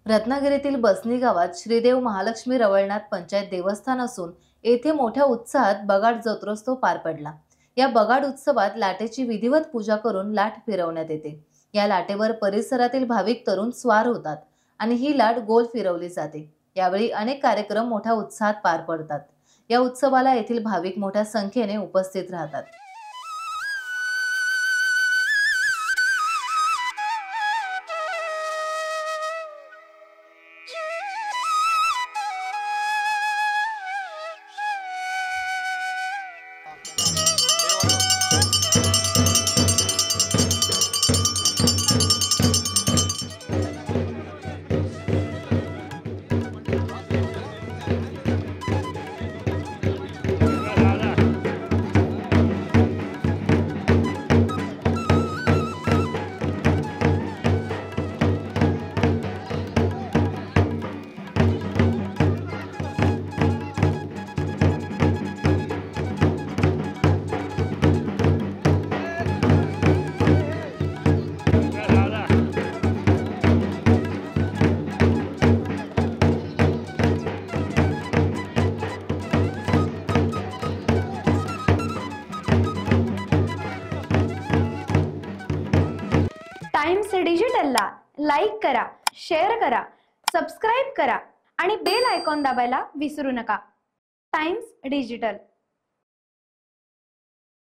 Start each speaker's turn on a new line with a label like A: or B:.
A: रत्नागिरीतील बसनी गावात श्रीदेव महालक्ष्मी रवळनाथ पंचायत देवस्थान असून येथे मोठ्या उत्साहात बगाड जत्रोत्सव पार पडला। या बगाड उत्सवात लाटेची विधिवत पूजा करून लाट फिरवण्यात येते। या लाटेवर परिसरातील भाविक तरुण स्वार होतात आणि ही लाट गोल फिरवली जाते। यावेळी अनेक कार्यक्रम मोठ्या उत्साहात पार पडतात। या उत्सवाला येथील भाविक मोठ्या संख्येने उपस्थित राहतात।
B: टाइम्स डिजिटलला लाईक करा, शेअर करा, सबस्क्राइब करा आणि बेल आयकॉन दाबायला विसरू नका। Times digital.